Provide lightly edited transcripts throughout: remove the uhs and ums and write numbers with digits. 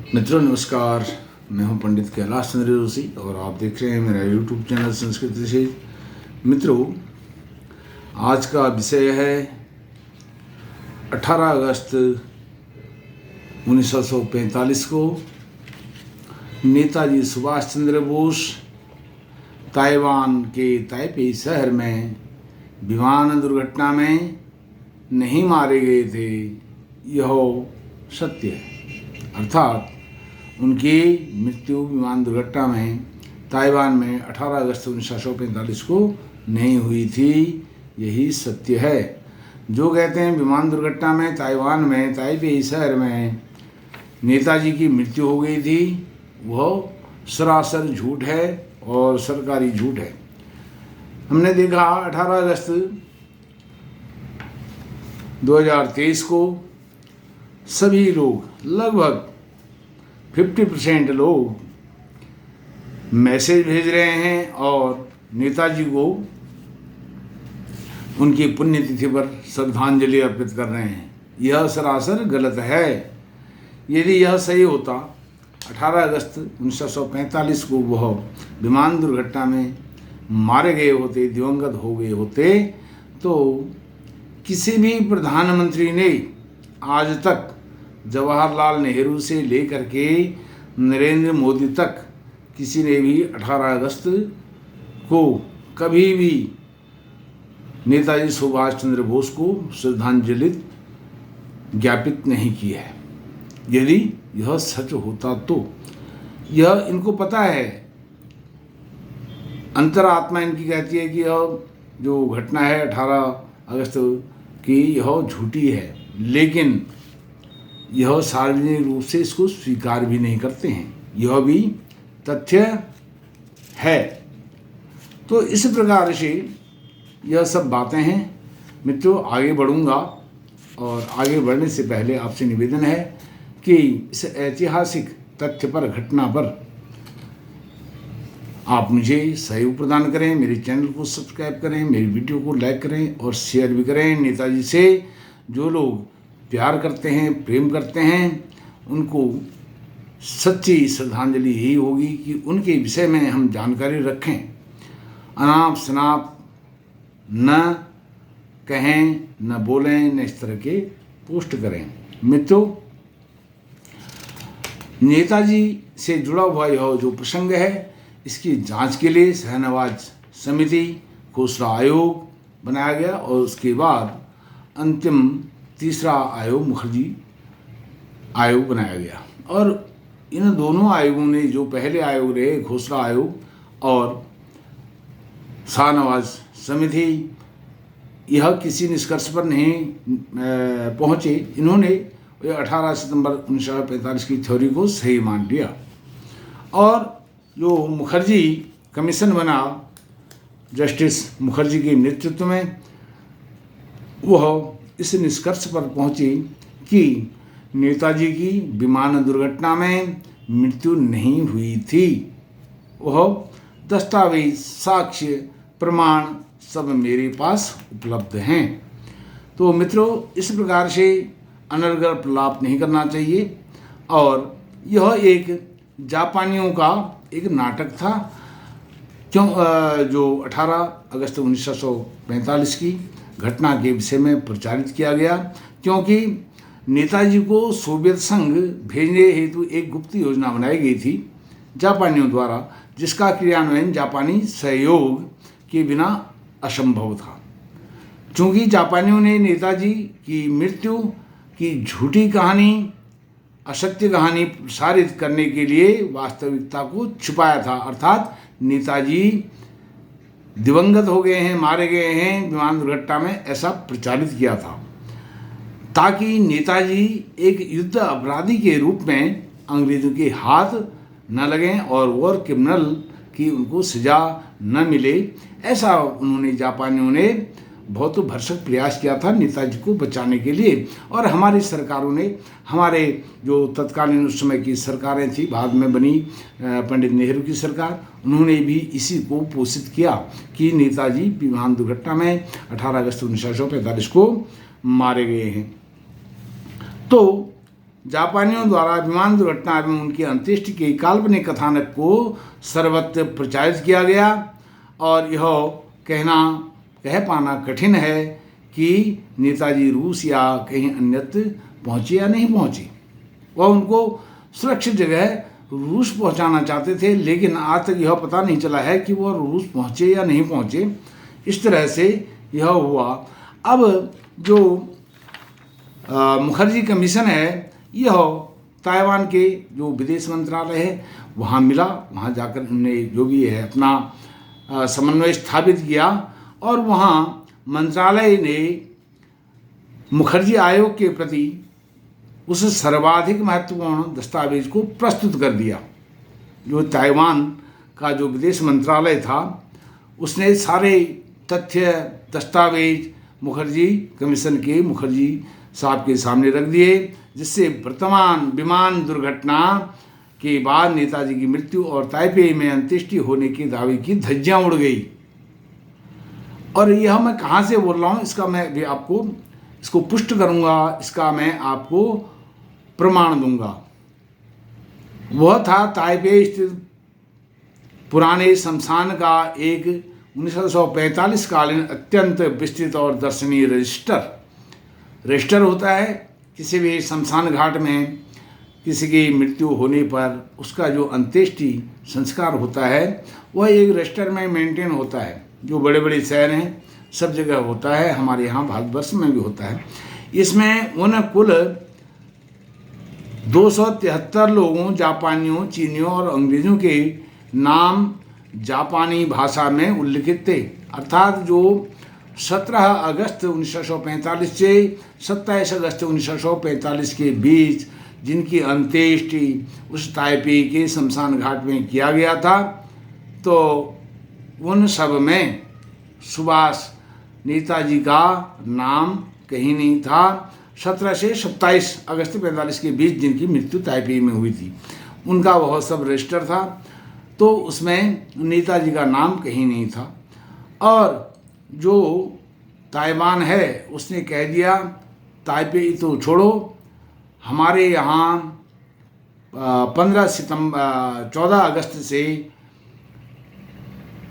मित्रों नमस्कार, मैं हूं पंडित कैलाश चंद्र जोशी और आप देख रहे हैं मेरा यूट्यूब चैनल संस्कृति से। मित्रों, आज का विषय है 18 अगस्त 1945 को नेताजी सुभाष चंद्र बोस ताइवान के ताइपे शहर में विमान दुर्घटना में नहीं मारे गए थे। यह सत्य है, अर्थात उनकी मृत्यु विमान दुर्घटना में ताइवान में 18 अगस्त 1945 को नहीं हुई थी। यही सत्य है। जो कहते हैं विमान दुर्घटना में ताइवान में ताइपे शहर में नेताजी की मृत्यु हो गई थी, वह सरासर झूठ है और सरकारी झूठ है। हमने देखा 18 अगस्त 2023 को सभी लोग, लगभग 50% लोग मैसेज भेज रहे हैं और नेताजी को उनकी पुण्यतिथि पर श्रद्धांजलि अर्पित कर रहे हैं। यह सरासर गलत है। यदि यह सही होता, 18 अगस्त 1945 को वह विमान दुर्घटना में मारे गए होते, दिवंगत हो गए होते, तो किसी भी प्रधानमंत्री ने आज तक जवाहरलाल नेहरू से लेकर के नरेंद्र मोदी तक किसी ने भी 18 अगस्त को कभी भी नेताजी सुभाष चंद्र बोस को श्रद्धांजलि ज्ञापित नहीं की है। यदि यह सच होता तो यह इनको पता है, अंतरात्मा इनकी कहती है कि यह जो घटना है 18 अगस्त की, यह झूठी है, लेकिन यह सार्वजनिक रूप से इसको स्वीकार भी नहीं करते हैं। यह भी तथ्य है। तो इस प्रकार से यह सब बातें हैं। मित्रों, आगे बढ़ूंगा और आगे बढ़ने से पहले आपसे निवेदन है कि इस ऐतिहासिक तथ्य पर, घटना पर आप मुझे सहयोग प्रदान करें, मेरे चैनल को सब्सक्राइब करें, मेरी वीडियो को लाइक करें और शेयर भी करें। नेताजी से जो लोग प्यार करते हैं, प्रेम करते हैं, उनको सच्ची श्रद्धांजलि यही होगी कि उनके विषय में हम जानकारी रखें, अनाप शनाप न कहें, न बोलें, न इस तरह के पोस्ट करें। मित्रों, नेताजी से जुड़ा हुआ यह जो प्रसंग है, इसकी जांच के लिए शहनवाज समिति, खोसला आयोग बनाया गया और उसके बाद अंतिम तीसरा आयोग मुखर्जी आयोग बनाया गया। और इन दोनों आयोगों ने, जो पहले आयोग रहे खोसला आयोग और शाहनवाज समिति, यह किसी निष्कर्ष पर नहीं पहुँचे। इन्होंने 18 सितंबर 1945 की थ्योरी को सही मान लिया और जो मुखर्जी कमीशन बना जस्टिस मुखर्जी के नेतृत्व में, वह इस निष्कर्ष पर पहुंचे कि नेताजी की विमान दुर्घटना में मृत्यु नहीं हुई थी। वह दस्तावेज, साक्ष्य, प्रमाण सब मेरे पास उपलब्ध हैं। तो मित्रों, इस प्रकार से अनर्गल प्रलाप नहीं करना चाहिए। और यह एक जापानियों का एक नाटक था, क्यों जो 18 अगस्त 1945 की घटना के विषय में प्रचारित किया गया, क्योंकि नेताजी को सोवियत संघ भेजने हेतु एक गुप्त योजना बनाई गई थी जापानियों द्वारा, जिसका क्रियान्वयन जापानी सहयोग के बिना असंभव था। चूँकि जापानियों ने नेताजी की मृत्यु की झूठी कहानी, असत्य कहानी प्रसारित करने के लिए वास्तविकता को छुपाया था, अर्थात नेताजी दिवंगत हो गए हैं, मारे गए हैं विमान दुर्घटना में, ऐसा प्रचारित किया था, ताकि नेताजी एक युद्ध अपराधी के रूप में अंग्रेजों के हाथ न लगें और वॉर क्रिमिनल की उनको सजा न मिले। ऐसा उन्होंने, जापानियों ने बहुत भरसक प्रयास किया था नेताजी को बचाने के लिए। और हमारी सरकारों ने, हमारे जो तत्कालीन उस समय की सरकारें थी, बाद में बनी पंडित नेहरू की सरकार, उन्होंने भी इसी को पोषित किया कि नेताजी विमान दुर्घटना में 18 अगस्त 1945 को मारे गए हैं। तो जापानियों द्वारा विमान दुर्घटना में उनकी अंत्येष्टि के काल्पनिक कथानक को सर्वत्र प्रचारित किया गया और यह कह पाना कठिन है कि नेताजी रूस या कहीं अन्यत्र पहुँचे या नहीं पहुँचे। वह उनको सुरक्षित जगह रूस पहुंचाना चाहते थे, लेकिन आज तक यह पता नहीं चला है कि वह रूस पहुंचे या नहीं पहुंचे। इस तरह से यह हुआ। अब जो मुखर्जी कमीशन है, यह ताइवान के जो विदेश मंत्रालय है वहाँ मिला। वहाँ जाकर उन्होंने जो भी है अपना समन्वय स्थापित किया और वहाँ मंत्रालय ने मुखर्जी आयोग के प्रति उस सर्वाधिक महत्वपूर्ण दस्तावेज को प्रस्तुत कर दिया। जो ताइवान का जो विदेश मंत्रालय था उसने सारे तथ्य दस्तावेज मुखर्जी कमीशन के मुखर्जी साहब के सामने रख दिए, जिससे वर्तमान विमान दुर्घटना के बाद नेताजी की मृत्यु और ताइपे में अंत्येष्टि होने के दावे की धज्जियां उड़ गई। और यह मैं कहाँ से बोल रहा हूँ, इसका मैं भी आपको इसको पुष्ट करूँगा, इसका मैं आपको प्रमाण दूंगा। वह था ताइपे स्थित पुराने शमशान का एक 1945 कालीन अत्यंत विस्तृत और दर्शनीय रजिस्टर होता है। किसी भी शमशान घाट में किसी की मृत्यु होने पर उसका जो अंत्येष्टि संस्कार होता है वह एक रजिस्टर में मेंटेन होता है, जो बड़े बड़े शहर हैं सब जगह होता है, हमारे यहाँ भारतवर्ष में भी होता है। इसमें उन कुल 273 लोगों, जापानियों, चीनियों और अंग्रेजों के नाम जापानी भाषा में उल्लिखित थे। अर्थात जो 17 अगस्त 1945 से 27 अगस्त 1945 के बीच जिनकी अंत्येष्टि उस ताइपे के शमशान घाट में किया गया था, तो उन सब में सुभाष नेताजी का नाम कहीं नहीं था। 17 से 27 अगस्त 45 के बीच जिनकी मृत्यु ताइपे में हुई थी उनका वह सब रजिस्टर था, तो उसमें नेताजी का नाम कहीं नहीं था। और जो ताइवान है उसने कह दिया ताइपे तो छोड़ो, हमारे यहाँ 14 अगस्त से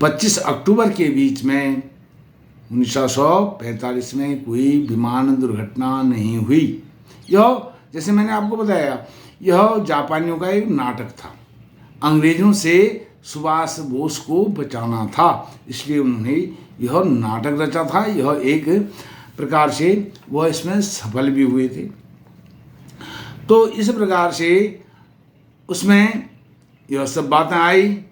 25 अक्टूबर के बीच में 1945 में कोई विमान दुर्घटना नहीं हुई। यह जैसे मैंने आपको बताया, यह जापानियों का एक नाटक था। अंग्रेजों से सुभाष बोस को बचाना था, इसलिए उन्होंने यह नाटक रचा था। यह एक प्रकार से वह इसमें सफल भी हुए थे। तो इस प्रकार से उसमें यह सब बातें आई।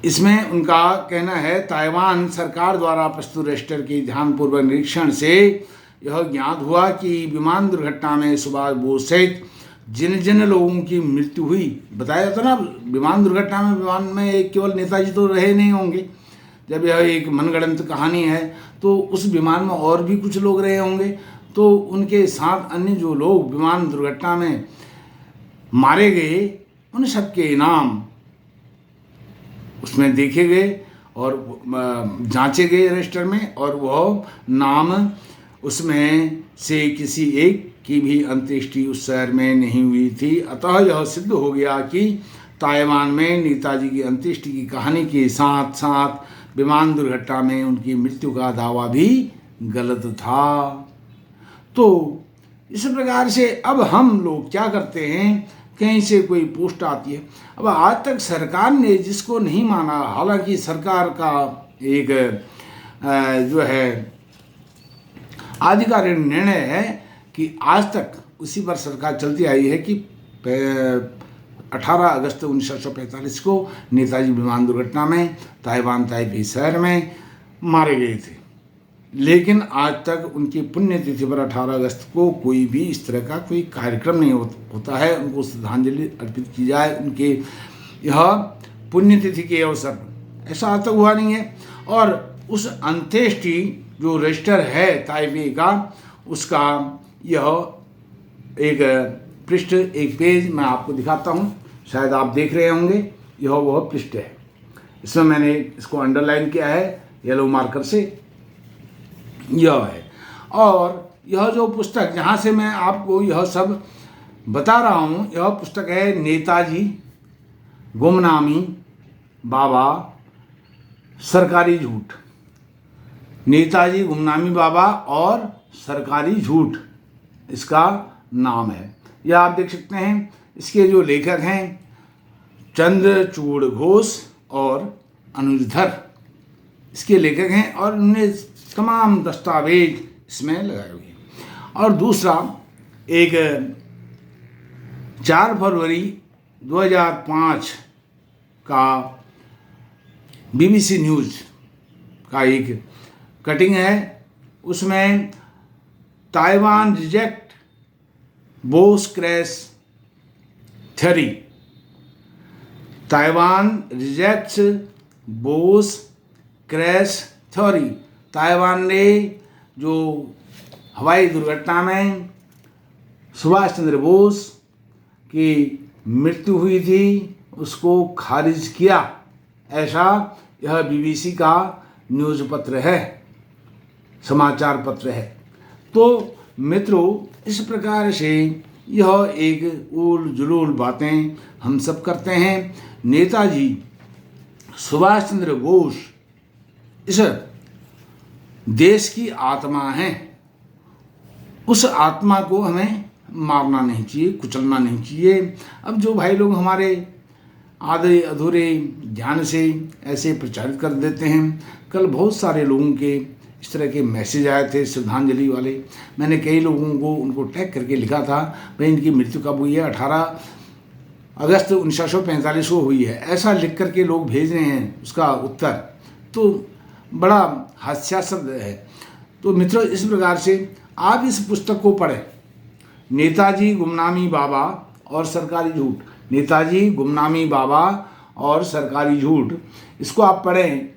इसमें उनका कहना है ताइवान सरकार द्वारा प्रस्तुत रजिस्टर के ध्यानपूर्वक निरीक्षण से यह ज्ञात हुआ कि विमान दुर्घटना में सुभाष बोस सहित जिन जिन लोगों की मृत्यु हुई, बताया था ना विमान दुर्घटना में विमान में केवल नेताजी तो रहे नहीं होंगे। जब यह एक मनगढ़ंत कहानी है तो उस विमान में और भी कुछ लोग रहे होंगे, तो उनके साथ अन्य जो लोग विमान दुर्घटना में मारे गए उन सबके नाम उसमें देखे गए और जांचे गए रजिस्टर में, और वह नाम उसमें से किसी एक की भी अंत्येष्टि उस शहर में नहीं हुई थी। अतः यह सिद्ध हो गया कि ताइवान में नेताजी की अंत्येष्टि की कहानी के साथ साथ विमान दुर्घटना में उनकी मृत्यु का दावा भी गलत था। तो इस प्रकार से अब हम लोग क्या करते हैं, कहीं से कोई पोस्ट आती है। अब आज तक सरकार ने जिसको नहीं माना, हालांकि सरकार का एक जो है आधिकारिक निर्णय है कि आज तक उसी पर सरकार चलती आई है कि 18 अगस्त 1945 को नेताजी विमान दुर्घटना में ताइवान ताइपे शहर में मारे गए थे। लेकिन आज तक उनकी पुण्यतिथि पर 18 अगस्त को कोई भी इस तरह का कोई कार्यक्रम नहीं होता है, उनको श्रद्धांजलि अर्पित की जाए उनके यह पुण्यतिथि के अवसर पर, ऐसा आज तक हुआ नहीं है। और उस अंत्येष्टि जो रजिस्टर है ताइपे का, उसका यह एक पृष्ठ, एक पेज मैं आपको दिखाता हूँ, शायद आप देख रहे होंगे, यह वह पृष्ठ है। इसमें मैंने इसको अंडरलाइन किया है येलो मार्कर से, यह है। और यह जो पुस्तक जहाँ से मैं आपको यह सब बता रहा हूँ, यह पुस्तक है नेताजी गुमनामी बाबा सरकारी झूठ। नेताजी गुमनामी बाबा और सरकारी झूठ इसका नाम है। यह आप देख सकते हैं। इसके जो लेखक हैं चंद्रचूड़ घोष और अनुजधर, इसके लेखक हैं और उन्होंने तमाम दस्तावेज इसमें लगाए हुए हैं। और दूसरा एक 4 फरवरी 2005 का BBC न्यूज़ का एक कटिंग है। उसमें Taiwan reject Bose crash theory, Taiwan rejects Bose crash theory. Taiwan ने जो हवाई दुर्घटना में सुभाष चंद्र बोस की मृत्यु हुई थी उसको खारिज किया, ऐसा यह BBC का न्यूज़ पत्र है, समाचार पत्र है। तो मित्रों, इस प्रकार से यह एक उल जुलूल बातें हम सब करते हैं। नेताजी सुभाष चंद्र बोस इस देश की आत्मा है। उस आत्मा को हमें मारना नहीं चाहिए, कुचलना नहीं चाहिए। अब जो भाई लोग हमारे आधे अधूरे ध्यान से ऐसे प्रचारित कर देते हैं, कल बहुत सारे लोगों के इस तरह के मैसेज आए थे श्रद्धांजलि वाले। मैंने कई लोगों को उनको टैग करके लिखा था, भाई इनकी मृत्यु कब हुई है, 18 अगस्त 1945 को हुई है, ऐसा लिख करके लोग भेज रहे हैं उसका उत्तर। तो बड़ा हास्यास्पद है। तो मित्रों, इस प्रकार से आप इस पुस्तक को पढ़ें, नेताजी गुमनामी बाबा और सरकारी झूठ। नेताजी गुमनामी बाबा और सरकारी झूठ, इसको आप पढ़ें।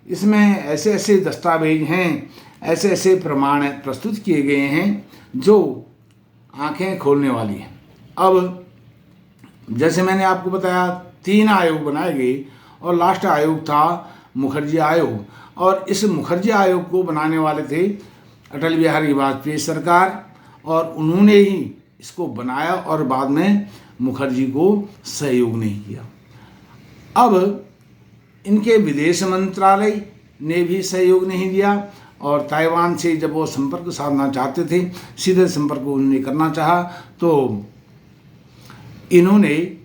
इसमें ऐसे ऐसे दस्तावेज हैं, ऐसे ऐसे प्रमाण प्रस्तुत किए गए हैं जो आंखें खोलने वाली हैं। अब जैसे मैंने आपको बताया 3 आयोग बनाए गए और लास्ट आयोग था मुखर्जी आयोग। और इस मुखर्जी आयोग को बनाने वाले थे अटल बिहारी वाजपेयी सरकार, और उन्होंने ही इसको बनाया और बाद में मुखर्जी को सहयोग नहीं किया। अब इनके विदेश मंत्रालय ने भी सहयोग नहीं दिया, और ताइवान से जब वो संपर्क साधना चाहते थे, सीधे संपर्क उन्होंने करना चाहा, तो इन्होंने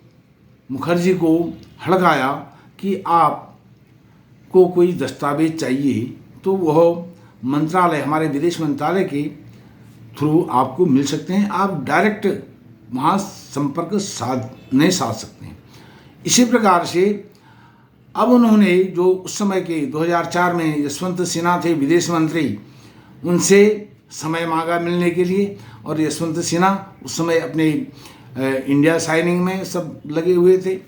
मुखर्जी को हड़काया कि आपको कोई दस्तावेज चाहिए तो वह मंत्रालय, हमारे विदेश मंत्रालय के थ्रू आपको मिल सकते हैं, आप डायरेक्ट वहाँ संपर्क साध सकते हैं। इसी प्रकार से अब उन्होंने जो उस समय के 2004 में यशवंत सिन्हा थे विदेश मंत्री, उनसे समय मांगा मिलने के लिए, और यशवंत सिन्हा उस समय अपने इंडिया साइनिंग में सब लगे हुए थे,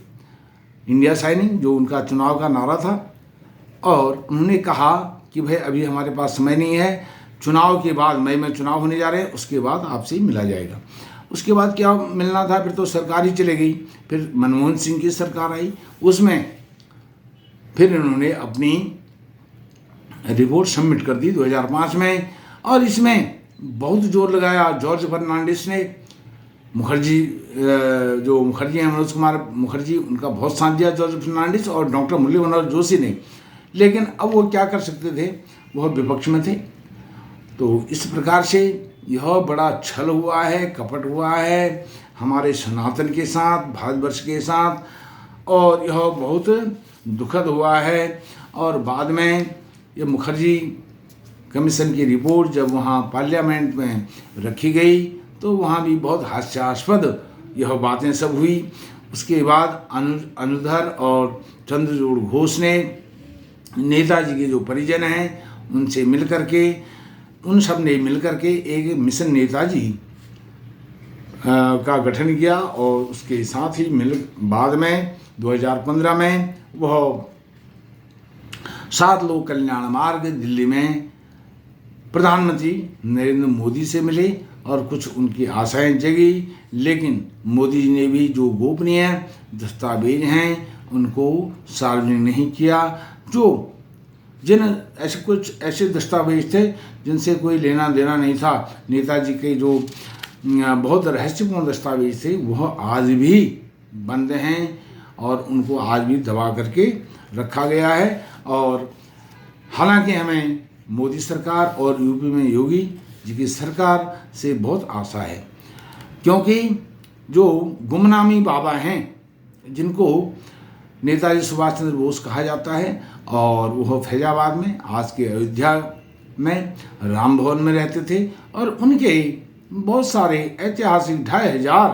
इंडिया साइनिंग जो उनका चुनाव का नारा था। और उन्होंने कहा कि भाई अभी हमारे पास समय नहीं है, चुनाव के बाद, मई में चुनाव होने जा रहे हैं, उसके बाद आपसे मिला जाएगा। उसके बाद क्या मिलना था, फिर तो सरकार ही चली गई। फिर मनमोहन सिंह की सरकार आई, उसमें फिर इन्होंने अपनी रिपोर्ट सबमिट कर दी 2005 में, और इसमें बहुत जोर लगाया जॉर्ज फर्नांडिस ने। मुखर्जी जो मुखर्जी हैं, मनोज कुमार मुखर्जी, उनका बहुत साथ दिया जॉर्ज फर्नांडिस और डॉक्टर मुरली मनोहर जोशी ने। लेकिन अब वो क्या कर सकते थे, वह विपक्ष में थे। तो इस प्रकार से यह बड़ा छल हुआ है, कपट हुआ है हमारे सनातन के साथ, भारतवर्ष के साथ, और यह बहुत दुखद हुआ है। और बाद में ये मुखर्जी कमीशन की रिपोर्ट जब वहाँ पार्लियामेंट में रखी गई तो वहाँ भी बहुत हास्यास्पद यह बातें सब हुई। उसके बाद अनुधर और चंद्रचूड़ घोष ने नेताजी के जो परिजन हैं उनसे मिल करके, उन सब ने मिल करके एक मिशन नेताजी का गठन किया, और उसके साथ ही बाद में 2015 में वह 7 लोक कल्याण मार्ग दिल्ली में प्रधानमंत्री नरेंद्र मोदी से मिले और कुछ उनकी आशाएं जगी। लेकिन मोदी जी ने भी जो गोपनीय दस्तावेज हैं उनको सार्वजनिक नहीं किया। जो जिन कुछ ऐसे दस्तावेज थे जिनसे कोई लेना देना नहीं था, नेताजी के जो बहुत रहस्यपूर्ण दस्तावेज थे वह आज भी बंद हैं और उनको आज भी दबा करके रखा गया है। और हालांकि हमें मोदी सरकार और यूपी में योगी जी की सरकार से बहुत आशा है, क्योंकि जो गुमनामी बाबा हैं जिनको नेताजी सुभाष चंद्र बोस कहा जाता है और वह फैजाबाद में, आज के अयोध्या में, राम भवन में रहते थे और उनके बहुत सारे ऐतिहासिक 2500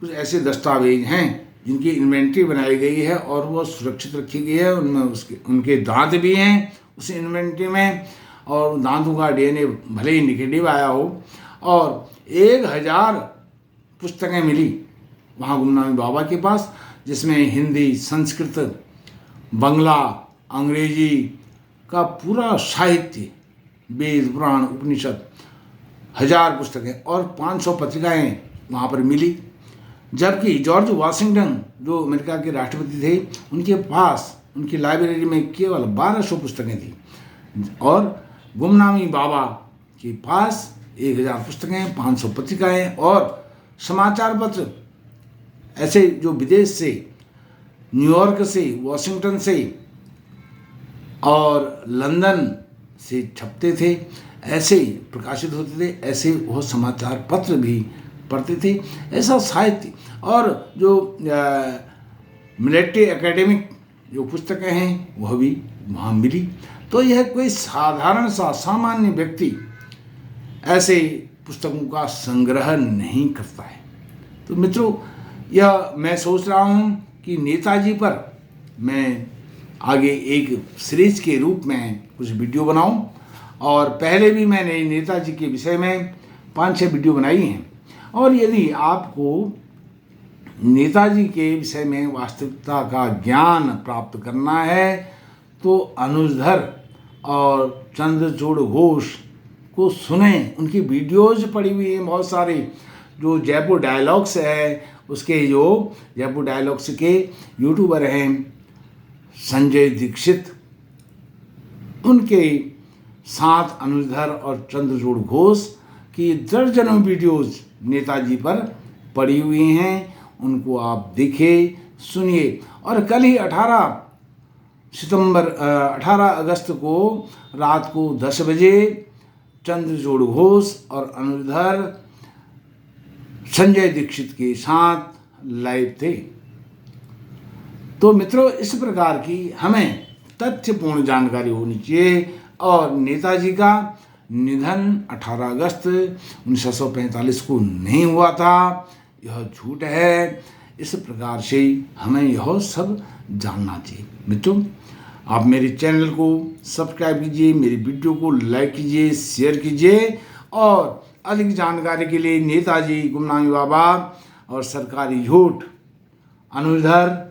कुछ ऐसे दस्तावेज हैं जिनकी इन्वेंट्री बनाई गई है और वह सुरक्षित रखी गई है। उनमें उनके दांत भी हैं उस इन्वेंट्री में, और दांतों का DNA भले ही निगेटिव आया हो, और 1000 पुस्तकें मिली वहाँ गुमनामी बाबा के पास, जिसमें हिंदी, संस्कृत, बंगला, अंग्रेजी का पूरा साहित्य, वेद, पुराण, उपनिषद, 1000 पुस्तकें और 500 पत्रिकाएं वहाँ पर मिली। जबकि जॉर्ज वाशिंगटन जो अमेरिका के राष्ट्रपति थे, उनके पास उनकी लाइब्रेरी में केवल 1200 पुस्तकें थी और गुमनामी बाबा के पास 1000 पुस्तकें, 500 पत्रिकाएं और समाचार पत्र ऐसे जो विदेश से, न्यूयॉर्क से, वॉशिंगटन से और लंदन से छपते थे, ऐसे ही प्रकाशित होते थे, ऐसे वह समाचार पत्र भी पढ़ते थे। ऐसा साहित्य और जो मिलिट्री एकेडमिक जो पुस्तकें हैं वह भी वहाँ मिली। तो यह कोई साधारण सा सामान्य व्यक्ति ऐसे पुस्तकों का संग्रह नहीं करता है। तो मित्रों, यह मैं सोच रहा हूँ कि नेताजी पर मैं आगे एक सीरीज के रूप में कुछ वीडियो बनाऊं, और पहले भी मैंने नेताजी के विषय में 5-6 वीडियो बनाई हैं। और यदि आपको नेताजी के विषय में वास्तविकता का ज्ञान प्राप्त करना है तो अनुजधर और चंद्रचूड़ घोष को सुने। उनकी वीडियोज पड़ी हुई हैं बहुत सारे, जो जयपुर डायलॉग्स है उसके, जो जयपुर डायलॉग्स के यूट्यूबर हैं संजय दीक्षित, उनके साथ अनुजधर और चंद्रचूड़ घोष की दर्जनों वीडियोज नेताजी पर पड़ी हुई हैं। उनको आप देखिए, सुनिए। और कल ही 18 अगस्त को रात को 10 बजे चंद्रचूड़ घोष और अनुजधर संजय दीक्षित के साथ लाइव थे। तो मित्रों, इस प्रकार की हमें तथ्यपूर्ण जानकारी होनी चाहिए। और नेताजी का निधन 18 अगस्त 1945 को नहीं हुआ था, यह झूठ है। इस प्रकार से हमें यह सब जानना चाहिए। मित्रों, आप मेरे चैनल को सब्सक्राइब कीजिए, मेरी वीडियो को लाइक कीजिए, शेयर कीजिए, और अधिक जानकारी के लिए नेताजी, गुमनामी बाबा और सरकारी झूठ, अनुजधर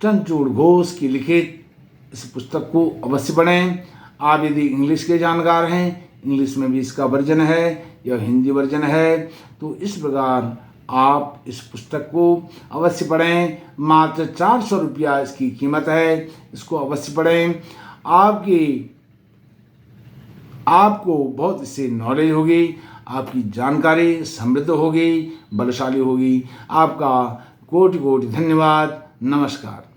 चंद्रचूड़ घोष की लिखित इस पुस्तक को अवश्य पढ़ें। आप यदि इंग्लिश के जानकार हैं, इंग्लिश में भी इसका वर्जन है या हिंदी वर्जन है, तो इस प्रकार आप इस पुस्तक को अवश्य पढ़ें। मात्र 400 रुपया इसकी कीमत है, इसको अवश्य पढ़ें। आपको बहुत इससे नॉलेज होगी, आपकी जानकारी समृद्ध होगी, बलशाली होगी। आपका कोटि कोटि धन्यवाद। नमस्कार।